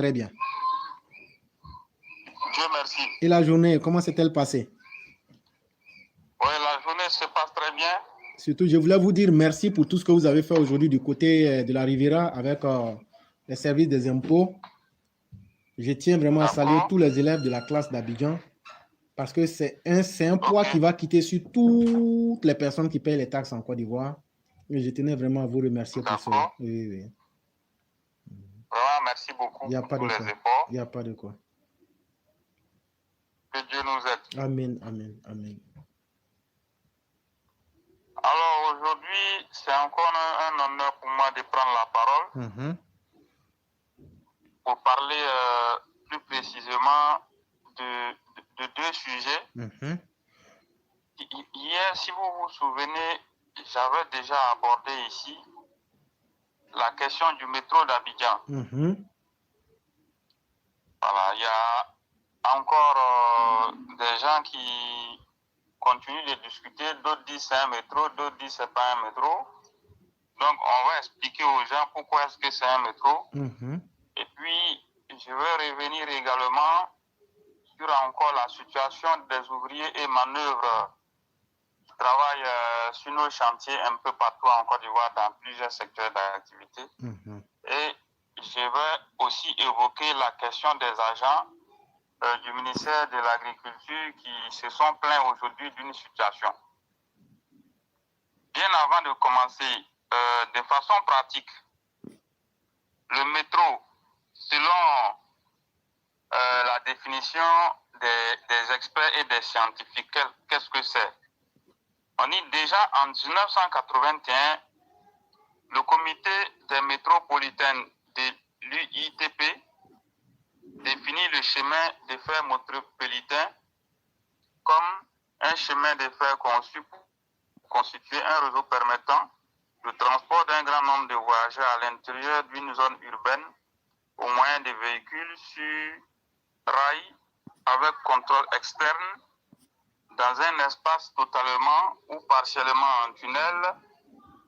Très bien. Dieu merci. Et la journée, comment s'est-elle passée? Oui, la journée se passe très bien. Surtout, je voulais vous dire merci pour tout ce que vous avez fait aujourd'hui du côté de la Riviera avec les services des impôts. Je tiens vraiment à saluer tous les élèves de la classe d'Abidjan parce que c'est un poids qui va quitter sur toutes les personnes qui payent les taxes en Côte d'Ivoire. Et je tenais vraiment à vous remercier pour cela. Oui, oui. Vraiment, merci beaucoup Il n'y a pour pas tous de les quoi. efforts. Il n'y a pas de quoi. Que Dieu nous aide. Amen, amen, amen. Alors aujourd'hui, c'est encore un honneur pour moi de prendre la parole pour parler plus précisément de deux sujets. Hier, si vous vous souvenez, j'avais déjà abordé ici la question du métro d'Abidjan. Voilà, il y a encore des gens qui continuent de discuter, d'autres disent c'est un métro, d'autres disent c'est pas un métro. Donc on va expliquer aux gens pourquoi est-ce que c'est un métro. Et puis je vais revenir également sur encore la situation des ouvriers et manœuvres qui travaillent sur nos chantiers un peu partout en Côte d'Ivoire dans plusieurs secteurs d'activité. Et je vais aussi évoquer la question des agents du ministère de l'Agriculture qui se sont plaints aujourd'hui d'une situation. Bien avant de commencer, de façon pratique, le métro, selon la définition des experts et des scientifiques, qu'est-ce que c'est? On dit déjà en 1981, le comité des métropolitaines de l'UITP définit le chemin de fer métropolitain comme un chemin de fer conçu pour constituer un réseau permettant le transport d'un grand nombre de voyageurs à l'intérieur d'une zone urbaine au moyen de véhicules sur rail avec contrôle externe dans un espace totalement ou partiellement en tunnel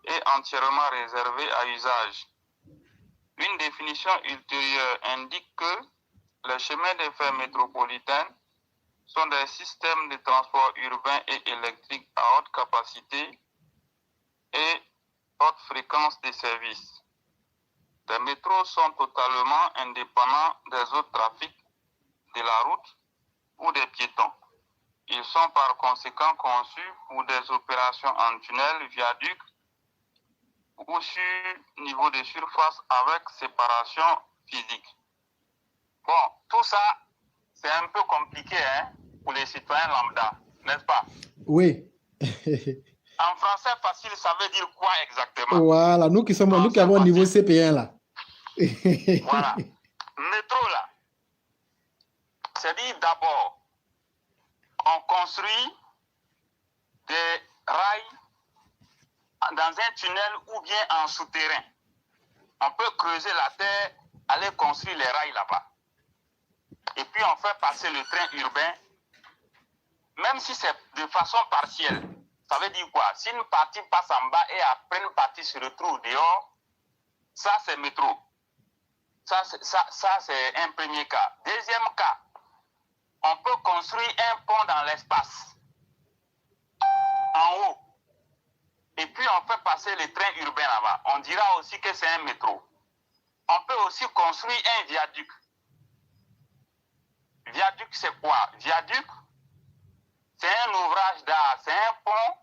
et entièrement réservé à usage. Une définition ultérieure indique que les chemins de fer métropolitains sont des systèmes de transport urbain et électrique à haute capacité et haute fréquence de services. Les métros sont totalement indépendants des autres trafics de la route ou des piétons. Ils sont par conséquent conçus pour des opérations en tunnel, viaduc ou sur niveau de surface avec séparation physique. Bon, tout ça, c'est un peu compliqué pour les citoyens lambda, n'est-ce pas? Oui. En français facile, ça veut dire quoi exactement? Voilà, nous qui avons un niveau CP1 là. Voilà. Métro là, c'est dit d'abord, on construit des rails dans un tunnel ou bien en souterrain. On peut creuser la terre, aller construire les rails là-bas. Et puis on fait passer le train urbain, même si c'est de façon partielle. Ça veut dire quoi? Si une partie passe en bas et après une partie se retrouve dehors, ça c'est métro. Ça c'est un premier cas. Deuxième cas, on peut construire un pont dans l'espace, en haut. Et puis on fait passer le train urbain là-bas. On dira aussi que c'est un métro. On peut aussi construire un viaduc. Viaduc, c'est quoi? Viaduc, c'est un ouvrage d'art, c'est un pont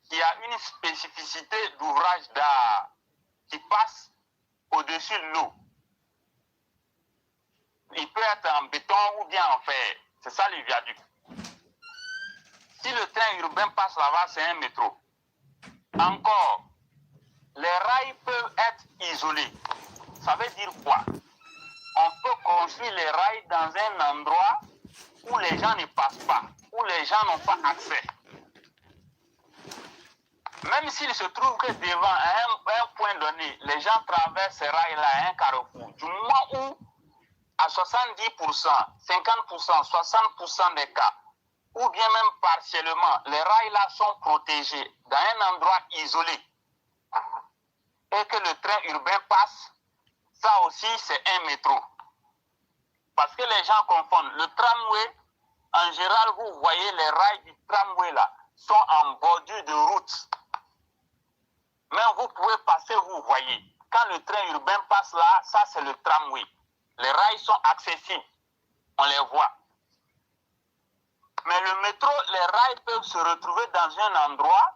qui a une spécificité d'ouvrage d'art qui passe au-dessus de l'eau. Il peut être en béton ou bien en fer. C'est ça le viaduc. Si le train urbain passe là-bas, c'est un métro. Encore, les rails peuvent être isolés. Ça veut dire quoi? On peut construire les rails dans un endroit où les gens ne passent pas, où les gens n'ont pas accès. Même s'il se trouve que devant un point donné, les gens traversent ces rails-là à un carrefour, du moment où à 70%, 50%, 60% des cas, ou bien même partiellement, les rails-là sont protégés dans un endroit isolé et que le train urbain passe, ça aussi c'est un métro. parce que les gens confondent. Le tramway, en général, vous voyez les rails du tramway là, sont en bordure de route. Mais vous pouvez passer, vous voyez. Quand le train urbain passe là, ça c'est le tramway. Les rails sont accessibles, on les voit. Mais le métro, les rails peuvent se retrouver dans un endroit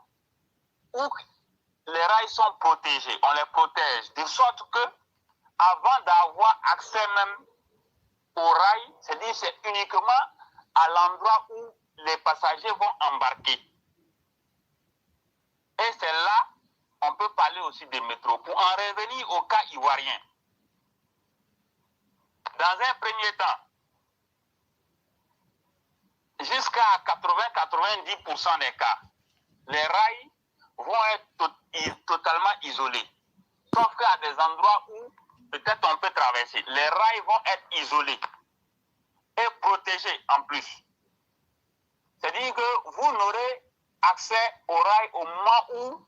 où les rails sont protégés, on les protège, de sorte que avant d'avoir accès même aux rails, c'est-à-dire c'est uniquement à l'endroit où les passagers vont embarquer. Et c'est là, on peut parler aussi des métros. Pour en revenir au cas ivoirien, dans un premier temps, jusqu'à 80-90% des cas, les rails vont être totalement isolés. Sauf qu'à des endroits où peut-être on peut traverser, les rails vont être isolés et protégés en plus. C'est-à-dire que vous n'aurez accès aux rails au moment où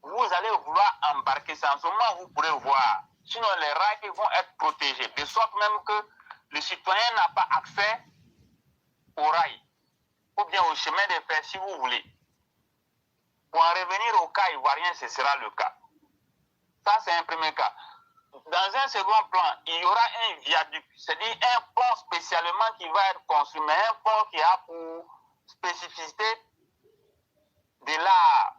vous allez vouloir embarquer. C'est en ce moment où vous pourrez voir. Sinon, les rails vont être protégés, de sorte même que le citoyen n'a pas accès aux rails ou bien au chemin de fer, si vous voulez. Pour en revenir au cas ivoirien, ce sera le cas. Ça, c'est un premier cas. Dans un second plan, il y aura un viaduc, c'est-à-dire un pont spécialement qui va être construit, mais un pont qui a pour spécificité de l'art.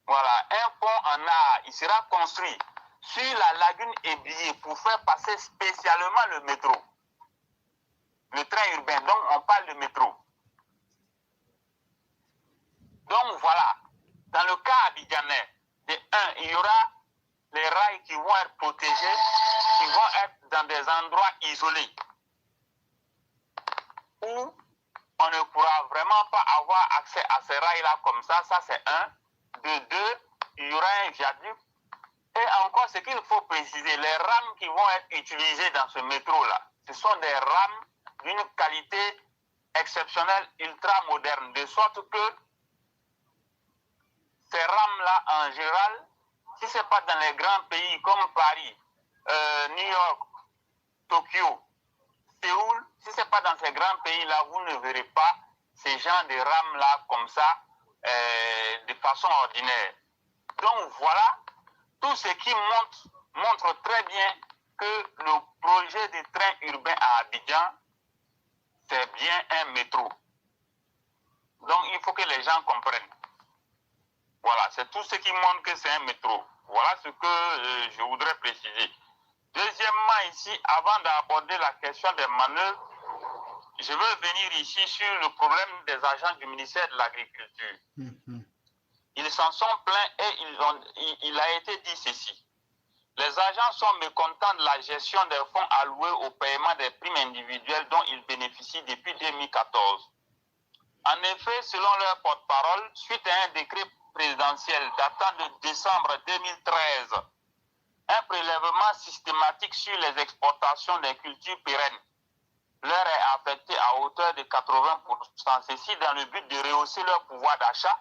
Voilà, un pont en art, il sera construit sur la lagune Éblier pour faire passer spécialement le métro. Le train urbain, donc on parle de métro. Donc voilà, dans le cas abidjanais, il y aura les rails qui vont être protégés, qui vont être dans des endroits isolés, où on ne pourra vraiment pas avoir accès à ces rails-là comme ça c'est un. De deux, il y aura un viaduc. Et encore, ce qu'il faut préciser, les rames qui vont être utilisées dans ce métro-là, ce sont des rames d'une qualité exceptionnelle, ultra moderne, de sorte que ces rames-là, en général, si ce n'est pas dans les grands pays comme Paris, New York, Tokyo, Séoul, si ce n'est pas dans ces grands pays-là, vous ne verrez pas ces genres de rames-là comme ça, de façon ordinaire. Donc voilà, tout ce qui montre très bien que le projet de train urbain à Abidjan, c'est bien un métro. Donc il faut que les gens comprennent. Voilà, c'est tout ce qui montre que c'est un métro. Voilà ce que je voudrais préciser. Deuxièmement, ici, avant d'aborder la question des manœuvres, je veux venir ici sur le problème des agents du ministère de l'Agriculture. Ils s'en sont plaints et il a été dit ceci. Les agents sont mécontents de la gestion des fonds alloués au paiement des primes individuelles dont ils bénéficient depuis 2014. En effet, selon leur porte-parole, suite à un décret présidentiel datant de décembre 2013, un prélèvement systématique sur les exportations des cultures pérennes leur est affecté à hauteur de 80%. Ceci dans le but de rehausser leur pouvoir d'achat.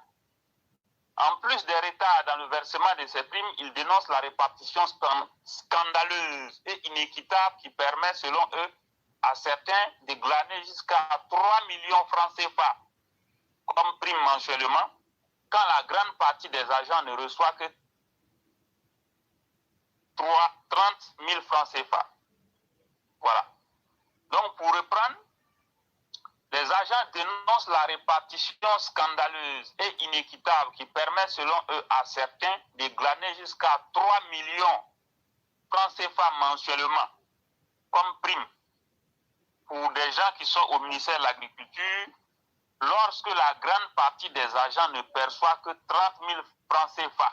En plus des retards dans le versement de ces primes, ils dénoncent la répartition scandaleuse et inéquitable qui permet, selon eux, à certains de glaner jusqu'à 3 millions francs CFA comme prime mensuellement, quand la grande partie des agents ne reçoit que 30 000 francs CFA. Voilà. Donc, pour reprendre, les agents dénoncent la répartition scandaleuse et inéquitable qui permet, selon eux, à certains de glaner jusqu'à 3 millions francs CFA mensuellement comme prime pour des gens qui sont au ministère de l'Agriculture, lorsque la grande partie des agents ne perçoit que 30 000 francs CFA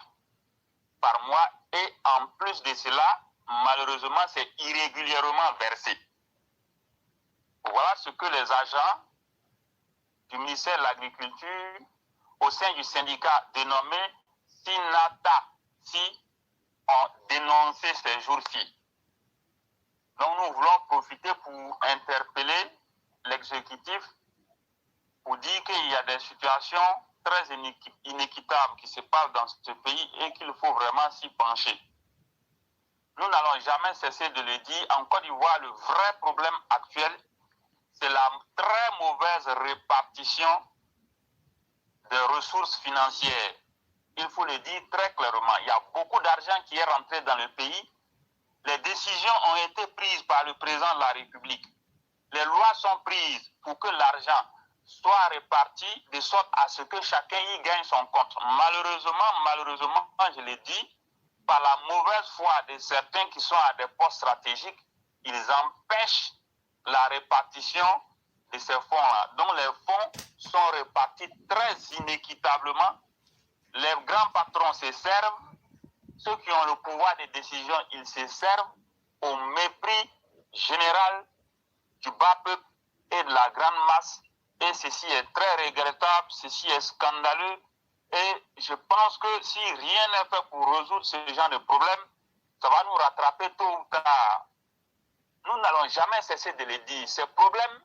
par mois et en plus de cela, malheureusement, c'est irrégulièrement versé. Voilà ce que les agents du ministère de l'Agriculture au sein du syndicat dénommé SINATA-SI ont dénoncé ces jours-ci. Donc nous voulons profiter pour interpeller l'exécutif pour dire qu'il y a des situations très inéquitables qui se passent dans ce pays et qu'il faut vraiment s'y pencher. nous n'allons jamais cesser de le dire. En Côte d'Ivoire, le vrai problème actuel, c'est la très mauvaise répartition des ressources financières. Il faut le dire très clairement. Il y a beaucoup d'argent qui est rentré dans le pays. Les décisions ont été prises par le président de la République. Les lois sont prises pour que l'argent soit réparti de sorte à ce que chacun y gagne son compte. Malheureusement, je l'ai dit, par la mauvaise foi de certains qui sont à des postes stratégiques, ils empêchent la répartition de ces fonds-là. Donc les fonds sont répartis très inéquitablement. Les grands patrons se servent, ceux qui ont le pouvoir de décision, ils se servent au mépris général du bas peuple et de la grande masse. Et ceci est très regrettable, ceci est scandaleux. Et je pense que si rien n'est fait pour résoudre ce genre de problème, ça va nous rattraper tôt ou tard. Nous n'allons jamais cesser de le dire. Ces problèmes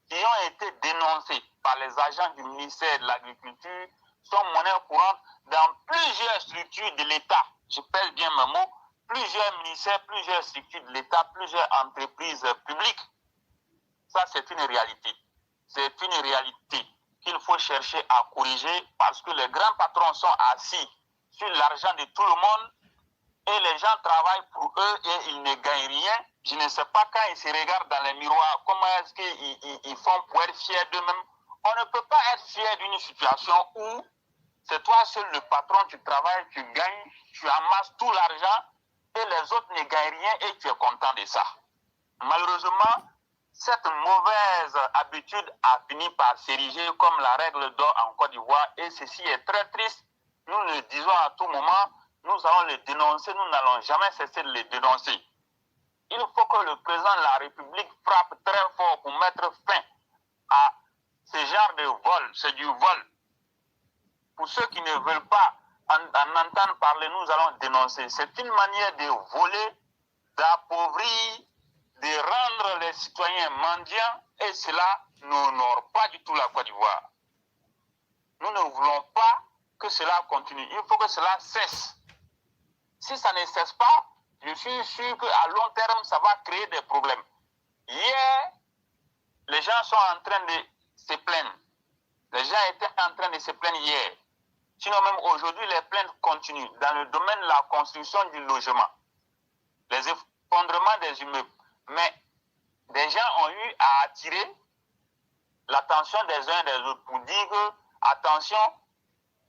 qui ont été dénoncés par les agents du ministère de l'Agriculture sont monnaie courante dans plusieurs structures de l'État. Je pèse bien mes mots. Plusieurs ministères, plusieurs structures de l'État, plusieurs entreprises publiques. Ça, c'est une réalité. C'est une réalité qu'il faut chercher à corriger parce que les grands patrons sont assis sur l'argent de tout le monde et les gens travaillent pour eux et ils ne gagnent rien. Je ne sais pas quand ils se regardent dans les miroirs, comment est-ce qu'ils font pour être fiers d'eux-mêmes. On ne peut pas être fier d'une situation où c'est toi seul le patron, tu travailles, tu gagnes, tu amasses tout l'argent et les autres ne gagnent rien et tu es content de ça. Malheureusement, cette mauvaise habitude a fini par s'ériger comme la règle d'or en Côte d'Ivoire et ceci est très triste. Nous le disons à tout moment, nous allons le dénoncer, nous n'allons jamais cesser de le dénoncer. Il faut que le président de la République frappe très fort pour mettre fin à ce genre de vol. C'est du vol. Pour ceux qui ne veulent pas en entendre parler, nous allons dénoncer. C'est une manière de voler, d'appauvrir, de rendre les citoyens mendiants et cela n'honore pas du tout la Côte d'Ivoire. Nous ne voulons pas que cela continue. Il faut que cela cesse. Si ça ne cesse pas, je suis sûr qu'à long terme, ça va créer des problèmes. Hier, les gens sont en train de se plaindre. Les gens étaient en train de se plaindre hier. Sinon, même aujourd'hui, les plaintes continuent dans le domaine de la construction du logement. Les effondrements des immeubles. Mais des gens ont eu à attirer l'attention des uns et des autres pour dire que, attention,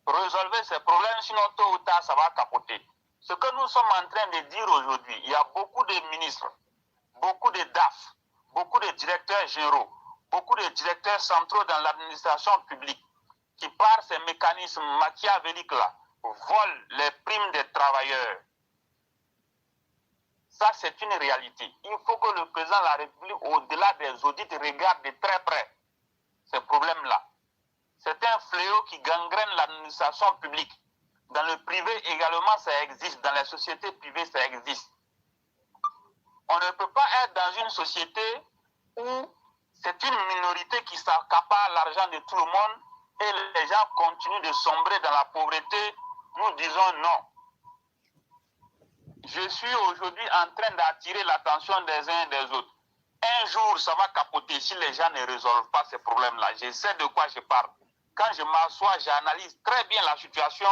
résolvez ces problèmes, sinon tôt ou tard, ça va capoter. Ce que nous sommes en train de dire aujourd'hui, il y a beaucoup de ministres, beaucoup de DAF, beaucoup de directeurs généraux, beaucoup de directeurs centraux dans l'administration publique qui, par ces mécanismes machiavéliques-là, volent les primes des travailleurs. Ça, c'est une réalité. Il faut que le président de la République, au-delà des audits, regarde de très près ces problèmes-là. C'est un fléau qui gangrène l'administration publique. Dans le privé également, ça existe. Dans les sociétés privées, ça existe. On ne peut pas être dans une société où c'est une minorité qui s'accapare l'argent de tout le monde et les gens continuent de sombrer dans la pauvreté. Nous disons non. Je suis aujourd'hui en train d'attirer l'attention des uns et des autres. Un jour, ça va capoter si les gens ne résolvent pas ces problèmes-là. Je sais de quoi je parle. Quand je m'assois, j'analyse très bien la situation.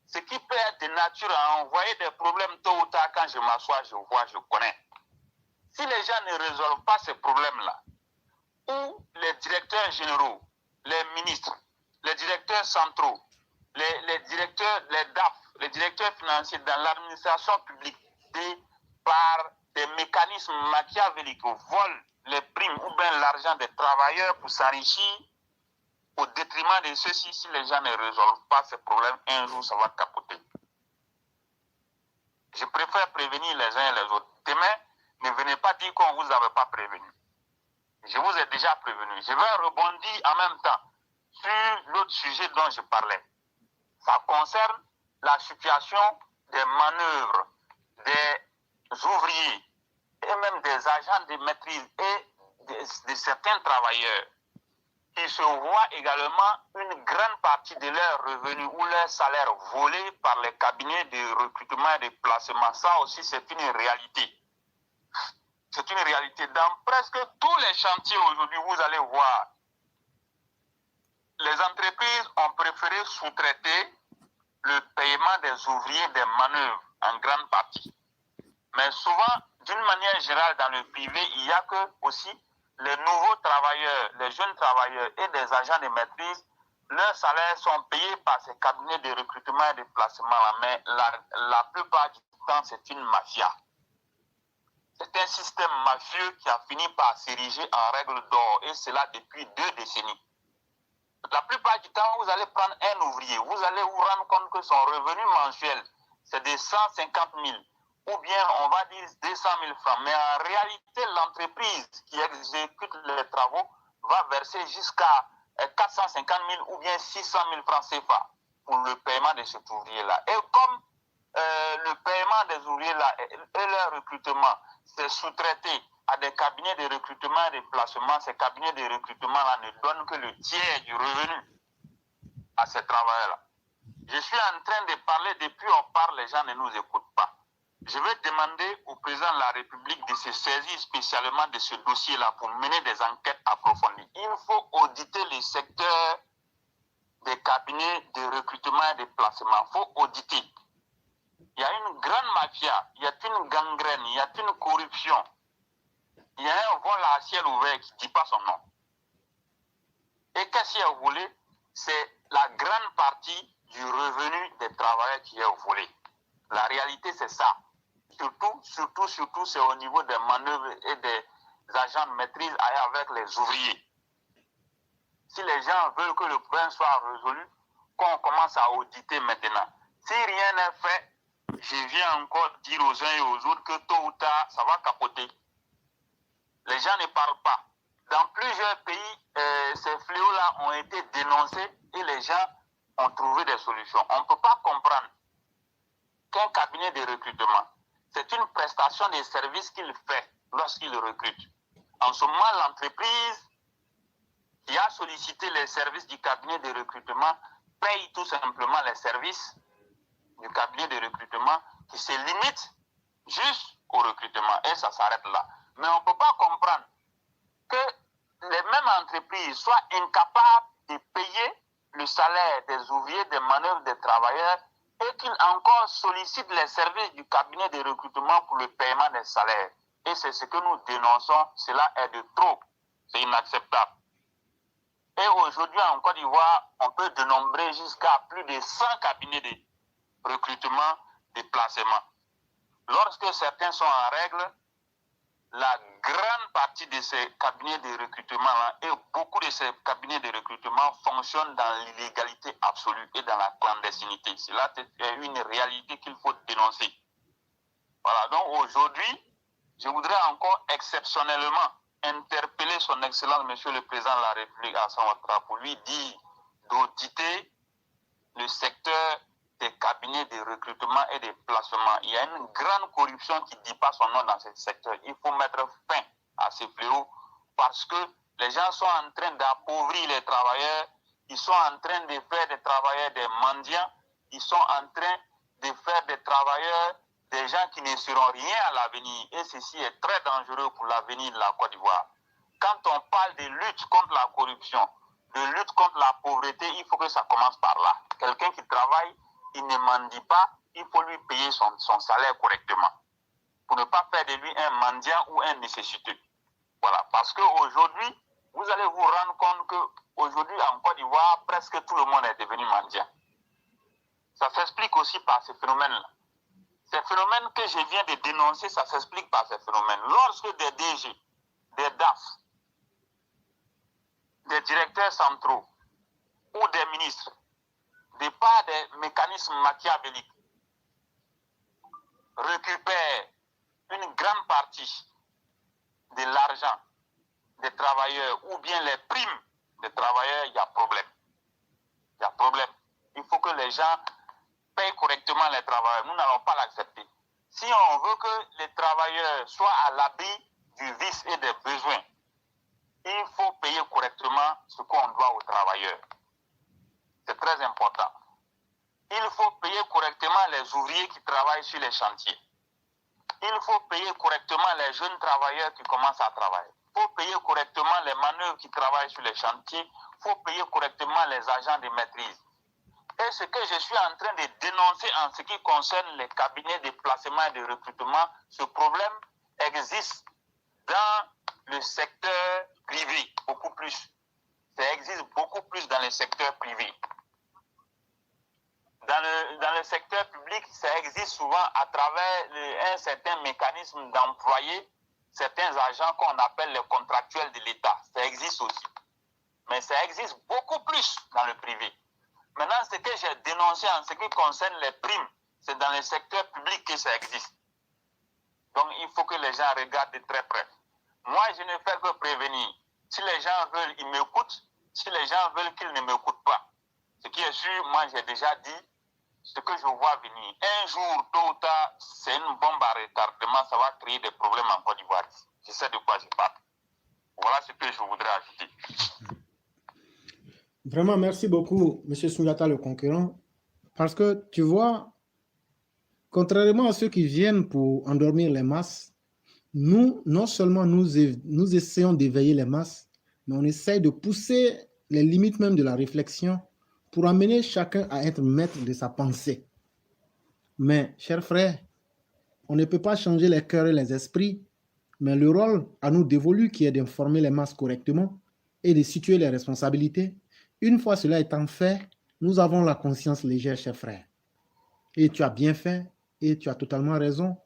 Ce qui peut être de nature à envoyer des problèmes tôt ou tard, quand je m'assois, je vois, je connais. Si les gens ne résolvent pas ces problèmes-là, ou les directeurs généraux, les ministres, les directeurs centraux, les directeurs, les DAF, les directeurs financiers dans l'administration publique, par des mécanismes machiavéliques, volent les primes ou bien l'argent des travailleurs pour s'enrichir, au détriment de ceux-ci, si les gens ne résolvent pas ces problèmes, un jour, ça va capoter. Je préfère prévenir les uns et les autres. Demain, ne venez pas dire qu'on ne vous avait pas prévenu. Je vous ai déjà prévenu. Je vais rebondir en même temps sur l'autre sujet dont je parlais. Ça concerne la situation des manœuvres des ouvriers et même des agents de maîtrise et de certains travailleurs. ils se voient également une grande partie de leurs revenus ou leurs salaires volés par les cabinets de recrutement et de placement. Ça aussi, c'est une réalité. C'est une réalité. Dans presque tous les chantiers aujourd'hui, vous allez voir, les entreprises ont préféré sous-traiter le paiement des ouvriers des manœuvres en grande partie. Mais souvent, d'une manière générale, dans le privé, il y a que aussi les nouveaux travailleurs, les jeunes travailleurs et des agents de maîtrise, leurs salaires sont payés par ces cabinets de recrutement et de placement. Mais la plupart du temps, c'est une mafia. C'est un système mafieux qui a fini par s'ériger en règle d'or, et cela depuis 2 décennies. La plupart du temps, vous allez prendre un ouvrier, vous allez vous rendre compte que son revenu mensuel, c'est de 150 000, ou bien on va dire 200 000 francs. Mais en réalité, l'entreprise qui exécute les travaux va verser jusqu'à 450 000 ou bien 600 000 francs CFA pour le paiement de cet ouvrier-là. Et comme le paiement des ouvriers-là et leur recrutement, c'est sous-traité à des cabinets de recrutement et de placement, ces cabinets de recrutement-là ne donnent que le tiers du revenu à ces travailleurs-là. Je suis en train de parler, depuis on parle, les gens ne nous écoutent pas. Je vais demander au président de la République de se saisir spécialement de ce dossier-là pour mener des enquêtes approfondies. Il faut auditer le secteur des cabinets de recrutement et de placement. Il faut auditer. Il y a une grande mafia, il y a une gangrène, il y a une corruption. Il y a un vol à ciel ouvert qui ne dit pas son nom. Et qu'est-ce qui est volé? C'est la grande partie du revenu des travailleurs qui est volé. La réalité, c'est ça. Surtout, c'est au niveau des manœuvres et des agents de maîtrise avec les ouvriers. Si les gens veulent que le problème soit résolu, qu'on commence à auditer maintenant. Si rien n'est fait, je viens encore dire aux uns et aux autres que tôt ou tard, ça va capoter. Les gens ne parlent pas. Dans plusieurs pays, ces fléaux-là ont été dénoncés et les gens ont trouvé des solutions. On ne peut pas comprendre qu'un cabinet de recrutement, c'est une prestation de service qu'il fait lorsqu'il recrute. En ce moment, l'entreprise qui a sollicité les services du cabinet de recrutement paye tout simplement les services du cabinet de recrutement qui se limite juste au recrutement. Et ça s'arrête là. Mais on ne peut pas comprendre que les mêmes entreprises soient incapables de payer le salaire des ouvriers, des manœuvres des travailleurs et qu'ils encore sollicitent les services du cabinet de recrutement pour le paiement des salaires. Et c'est ce que nous dénonçons. Cela est de trop. C'est inacceptable. Et aujourd'hui, en Côte d'Ivoire, on peut dénombrer jusqu'à plus de 100 cabinets de recrutement, de placement. Lorsque certains sont en règle, la grande partie de ces cabinets de recrutement-là et beaucoup de ces cabinets de recrutement fonctionnent dans l'illégalité absolue et dans la clandestinité. Cela est une réalité qu'il faut dénoncer. Voilà, donc aujourd'hui, je voudrais encore exceptionnellement interpeller son Excellence, Monsieur le Président de la République, Alassane Ouattara, pour lui dire d'auditer le secteur des cabinets de recrutement et de placement. Il y a une grande corruption qui ne dit pas son nom dans ce secteur. Il faut mettre fin à ces fléaux parce que les gens sont en train d'appauvrir les travailleurs, ils sont en train de faire des travailleurs des mendiants, ils sont en train de faire des travailleurs des gens qui ne seront rien à l'avenir. Et ceci est très dangereux pour l'avenir de la Côte d'Ivoire. Quand on parle de lutte contre la corruption, de lutte contre la pauvreté, il faut que ça commence par là. Quelqu'un qui travaille, il ne mendie pas, il faut lui payer son salaire correctement. Pour ne pas faire de lui un mendiant ou un nécessiteux. Voilà, parce qu'aujourd'hui, vous allez vous rendre compte qu'aujourd'hui, en Côte d'Ivoire, presque tout le monde est devenu mendiant. Ça s'explique aussi par ces phénomènes-là. Ces phénomènes que je viens de dénoncer, ça s'explique par ces phénomènes. Lorsque des DG, des DAF, des directeurs centraux ou des ministres, de par des mécanismes machiavéliques, récupèrent une grande partie de l'argent des travailleurs ou bien les primes des travailleurs, il y a problème. Il y a problème. Il faut que les gens payent correctement les travailleurs. Nous n'allons pas l'accepter. Si on veut que les travailleurs soient à l'abri du vice et des besoins, il faut payer correctement ce qu'on les ouvriers qui travaillent sur les chantiers. Il faut payer correctement les jeunes travailleurs qui commencent à travailler. Il faut payer correctement les manœuvres qui travaillent sur les chantiers. Il faut payer correctement les agents de maîtrise. Et ce que je suis en train de dénoncer en ce qui concerne les cabinets de placement et de recrutement, ce problème existe dans le secteur privé, beaucoup plus. Ça existe beaucoup plus dans le secteur privé. Dans le secteur public, ça existe souvent à travers un certain mécanisme d'employer certains agents qu'on appelle les contractuels de l'État. Ça existe aussi. Mais ça existe beaucoup plus dans le privé. Maintenant, ce que j'ai dénoncé en ce qui concerne les primes, c'est dans le secteur public que ça existe. Donc, il faut que les gens regardent de très près. Moi, je ne fais que prévenir. Si les gens veulent, ils m'écoutent. Si les gens veulent qu'ils ne m'écoutent pas. Ce qui est sûr, moi, j'ai déjà dit, ce que je vois venir. Un jour, tôt ou tard, c'est une bombe à retardement. Ça va créer des problèmes en Côte d'Ivoire. Je sais de quoi je parle. Voilà ce que je voudrais ajouter. Vraiment, merci beaucoup, M. Soundiata, le concurrent. Parce que, tu vois, contrairement à ceux qui viennent pour endormir les masses, nous, non seulement nous essayons d'éveiller les masses, mais on essaye de pousser les limites même de la réflexion pour amener chacun à être maître de sa pensée. Mais, chers frères, on ne peut pas changer les cœurs et les esprits, mais le rôle à nous dévolu qui est d'informer les masses correctement et de situer les responsabilités. Une fois cela étant fait, nous avons la conscience légère, chers frères. Et tu as bien fait et tu as totalement raison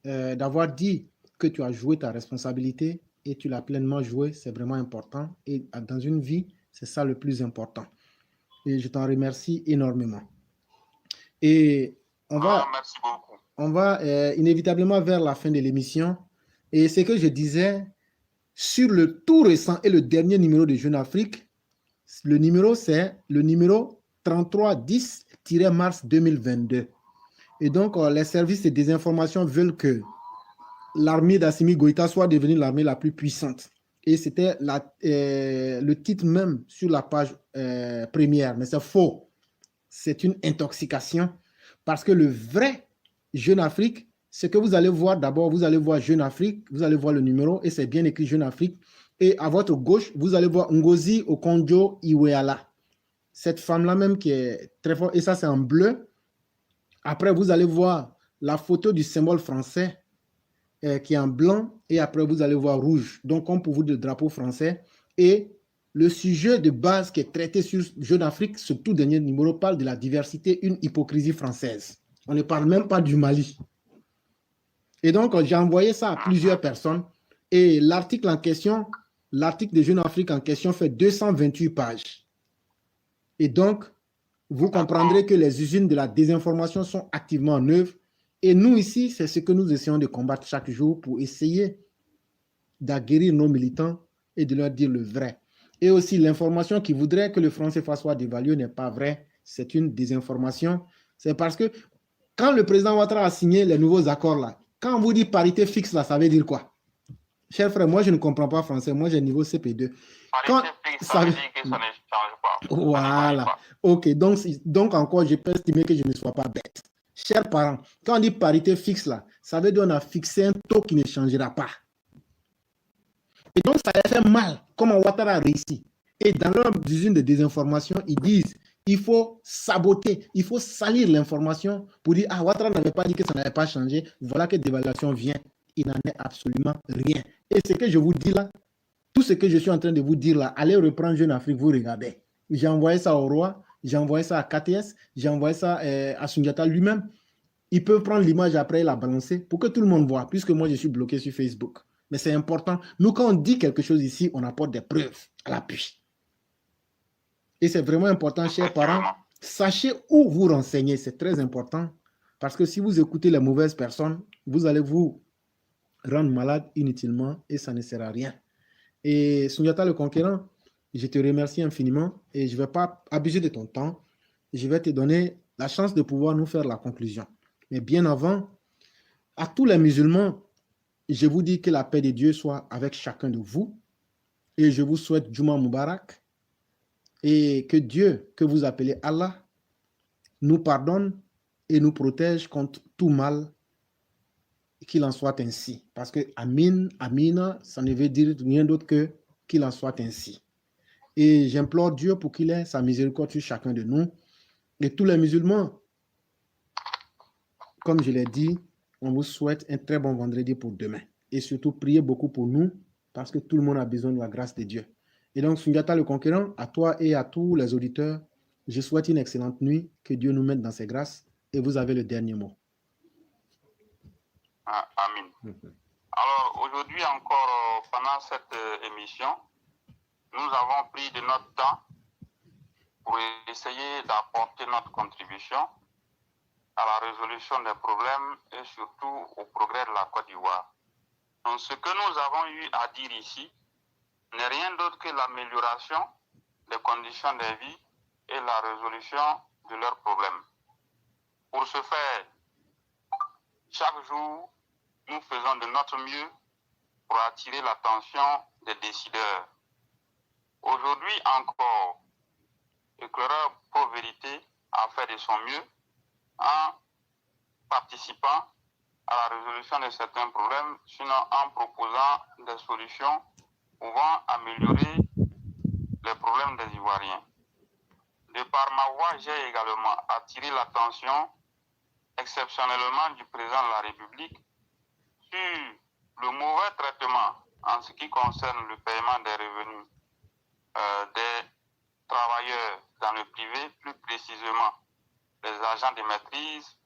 d'avoir dit que tu as joué ta responsabilité et tu l'as pleinement joué, c'est vraiment important. Et dans une vie, c'est ça le plus important. Et je t'en remercie énormément. Et merci beaucoup. On va inévitablement vers la fin de l'émission. Et ce que je disais, sur le tout récent et le dernier numéro de Jeune Afrique, le numéro, c'est le numéro 3310-mars 2022. Et donc, les services de désinformation veulent que l'armée d'Assimi Goïta soit devenue l'armée la plus puissante. Et c'était le titre même sur la page première. Mais c'est faux. C'est une intoxication. Parce que le vrai Jeune Afrique, ce que vous allez voir d'abord, vous allez voir Jeune Afrique, vous allez voir le numéro, et c'est bien écrit Jeune Afrique. Et à votre gauche, vous allez voir Ngozi Okonjo-Iweala. Cette femme-là même qui est très forte, et ça c'est en bleu. Après, vous allez voir la photo du symbole français qui est en blanc, et après vous allez voir rouge. Donc, comme pour vous, le drapeau français. Et le sujet de base qui est traité sur Jeune Afrique, ce tout dernier numéro, parle de la diversité, une hypocrisie française. On ne parle même pas du Mali. Et donc, j'ai envoyé ça à plusieurs personnes. Et l'article en question, l'article de Jeune Afrique en question fait 228 pages. Et donc, vous comprendrez que les usines de la désinformation sont activement en œuvre. Et nous, ici, c'est ce que nous essayons de combattre chaque jour pour essayer d'aguerrir nos militants et de leur dire le vrai. Et aussi, l'information qui voudrait que le franc CFA soit dévalué n'est pas vrai. C'est une désinformation. C'est parce que quand le président Ouattara a signé les nouveaux accords là, quand on vous dit parité fixe là, ça veut dire quoi? Cher frère, moi je ne comprends pas français, moi j'ai niveau CP2. Parité fixe, ça veut dire que ça ne change pas. Voilà. Ok, donc encore, je peux estimer que je ne sois pas bête. Chers parents, quand on dit parité fixe là, ça veut dire qu'on a fixé un taux qui ne changera pas. Et donc ça a fait mal, comment Ouattara a réussi. Et dans leur usine de désinformation, ils disent il faut saboter, il faut salir l'information pour dire ah, Ouattara n'avait pas dit que ça n'avait pas changé, voilà que dévaluation vient. Il n'en est absolument rien. Et ce que je vous dis là, tout ce que je suis en train de vous dire là, allez reprendre Jeune Afrique, vous regardez. J'ai envoyé ça au roi, j'ai envoyé ça à KTS, j'ai envoyé ça à Soundiata lui-même. Il peut prendre l'image après et la balancer pour que tout le monde voit, puisque moi je suis bloqué sur Facebook. Mais c'est important. Nous, quand on dit quelque chose ici, on apporte des preuves à l'appui. Et c'est vraiment important, chers parents, sachez où vous renseigner, c'est très important. Parce que si vous écoutez les mauvaises personnes, vous allez vous rendre malade inutilement et ça ne sert à rien. Et Soundiata le conquérant, je te remercie infiniment et je ne vais pas abuser de ton temps. Je vais te donner la chance de pouvoir nous faire la conclusion. Mais bien avant, à tous les musulmans, je vous dis que la paix de Dieu soit avec chacun de vous et je vous souhaite Juma Mubarak et que Dieu, que vous appelez Allah, nous pardonne et nous protège contre tout mal, qu'il en soit ainsi. Parce que Amin, Amina, ça ne veut dire rien d'autre que qu'il en soit ainsi. Et j'implore Dieu pour qu'il ait sa miséricorde sur chacun de nous. Et tous les musulmans, comme je l'ai dit, on vous souhaite un très bon vendredi pour demain. Et surtout, priez beaucoup pour nous, parce que tout le monde a besoin de la grâce de Dieu. Et donc, Sundiata le Conquérant, à toi et à tous les auditeurs, je souhaite une excellente nuit, que Dieu nous mette dans ses grâces, et vous avez le dernier mot. Amin. Alors, aujourd'hui encore, pendant cette émission, nous avons pris de notre temps pour essayer d'apporter notre contribution à la résolution des problèmes et surtout au progrès de la Côte d'Ivoire. Donc, ce que nous avons eu à dire ici n'est rien d'autre que l'amélioration des conditions de vie et la résolution de leurs problèmes. Pour ce faire, chaque jour, nous faisons de notre mieux pour attirer l'attention des décideurs. Aujourd'hui encore, l'éclaireur Pro-Vérité a fait de son mieux en participant à la résolution de certains problèmes, sinon en proposant des solutions pouvant améliorer les problèmes des Ivoiriens. De par ma voix, j'ai également attiré l'attention exceptionnellement du président de la République sur le mauvais traitement en ce qui concerne le paiement des revenus des travailleurs dans le privé, plus précisément les agents de maîtrise,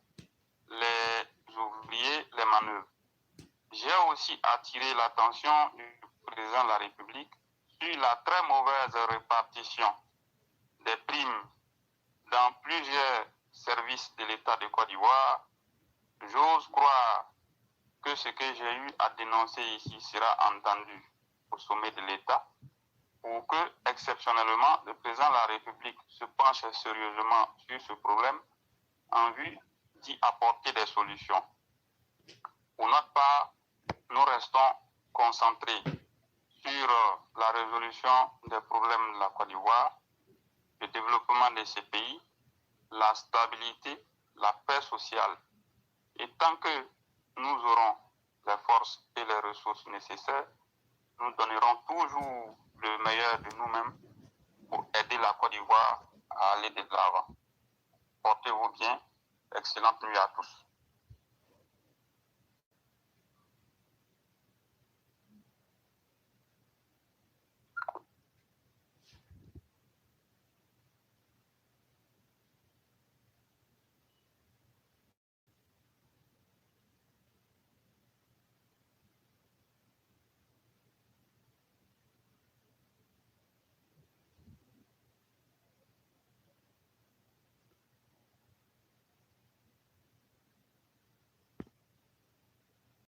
les ouvriers, les manœuvres. J'ai aussi attiré l'attention du président de la République sur la très mauvaise répartition des primes dans plusieurs services de l'État de Côte d'Ivoire. J'ose croire que ce que j'ai eu à dénoncer ici sera entendu au sommet de l'État pour que, exceptionnellement, le président de la République se penche sérieusement sur ce problème en vue d'y apporter des solutions. Pour notre part, nous restons concentrés sur la résolution des problèmes de la Côte d'Ivoire, le développement de ces pays, la stabilité, la paix sociale. Et tant que nous aurons les forces et les ressources nécessaires, nous donnerons toujours le meilleur de nous-mêmes pour aider la Côte d'Ivoire à aller de l'avant. Portez-vous bien. Excellente nuit à tous.